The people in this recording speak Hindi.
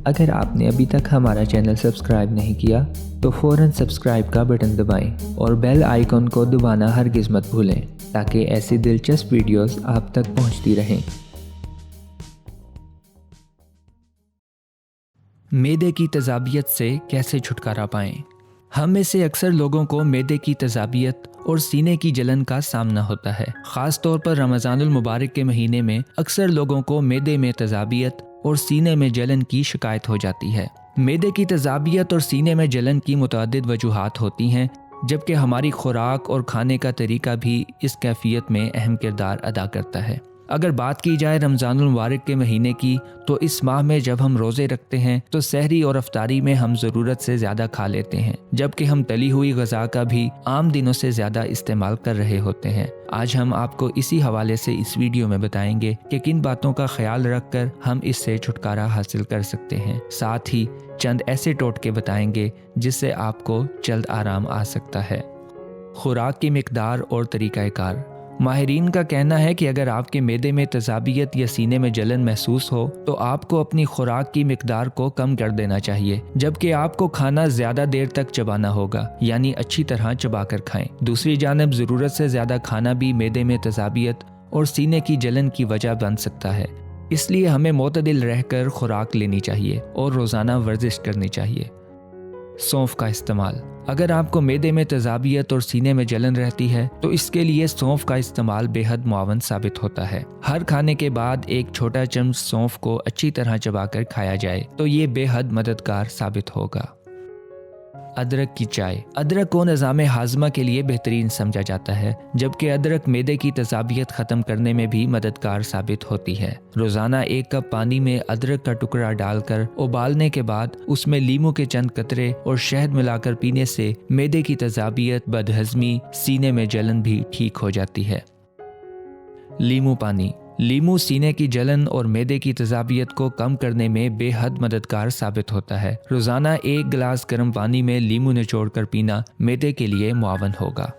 अगर आपने अभी तक हमारा चैनल सब्सक्राइब नहीं किया तो फ़ौरन सब्सक्राइब का बटन दबाएं और बेल आइकॉन को दबाना हरगिज़ मत भूलें ताकि ऐसी दिलचस्प वीडियोस आप तक पहुंचती रहें। मैदे की तज़ाबियत से कैसे छुटकारा पाएं? हम में से अक्सर लोगों को मैदे की तज़ाबियत और सीने की जलन का सामना होता है। ख़ास तौर पर रमज़ानुल मुबारक के महीने में अक्सर लोगों को मैदे में तज़ाबियत और सीने में जलन की शिकायत हो जाती है। मैदे की तज़ाबियत और सीने में जलन की मुतअद्दिद वजूहात होती हैं, जबकि हमारी खुराक और खाने का तरीका भी इस कैफियत में अहम किरदार अदा करता है। अगर बात की जाए रमज़ानुल मुबारक के महीने की, तो इस माह में जब हम रोज़े रखते हैं तो सहरी और अफ्तारी में हम ज़रूरत से ज़्यादा खा लेते हैं, जबकि हम तली हुई ग़ज़ा का भी आम दिनों से ज़्यादा इस्तेमाल कर रहे होते हैं। आज हम आपको इसी हवाले से इस वीडियो में बताएंगे कि किन बातों का ख्याल रखकर हम इससे छुटकारा हासिल कर सकते हैं। साथ ही चंद ऐसे टोटके बताएंगे जिससे आपको जल्द आराम आ सकता है। खुराक की मिकदार और तरीक़ाकार। माहिरीन का कहना है कि अगर आपके मैदे में तज़ाबियत या सीने में जलन महसूस हो तो आपको अपनी खुराक की मिकदार को कम कर देना चाहिए, जबकि आपको खाना ज़्यादा देर तक चबाना होगा, यानी अच्छी तरह चबाकर खाएं। दूसरी जानब ज़रूरत से ज़्यादा खाना भी मैदे में तज़ाबियत और सीने की जलन की वजह बन सकता है। इसलिए हमें मोतदिल रहकर खुराक लेनी चाहिए और रोज़ाना वर्जिश करनी चाहिए। सौंफ का इस्तेमाल। अगर आपको मैदे में तज़ाबियत और सीने में जलन रहती है तो इसके लिए सौंफ का इस्तेमाल बेहद मुआवन साबित होता है। हर खाने के बाद एक छोटा चम्मच सौंफ को अच्छी तरह चबाकर खाया जाए तो ये बेहद मददगार साबित होगा। अदरक की चाय। अदरक को निज़ाम हाजमा के लिए बेहतरीन समझा जाता है, जबकि अदरक मैदे की तज़ाबियत ख़त्म करने में भी मददगार साबित होती है। रोज़ाना 1 कप पानी में अदरक का टुकड़ा डालकर उबालने के बाद उसमें लीमू के चंद कतरे और शहद मिलाकर पीने से मैदे की तज़ाबियत, बदहज़मी, सीने में जलन भी ठीक हो जाती है। लीमू पानी। लीमू सीने की जलन और मैदे की तज़ाबियत को कम करने में बेहद मददगार साबित होता है। रोज़ाना 1 गिलास गर्म पानी में लीमू निचोड़कर पीना मैदे के लिए मुआवन होगा।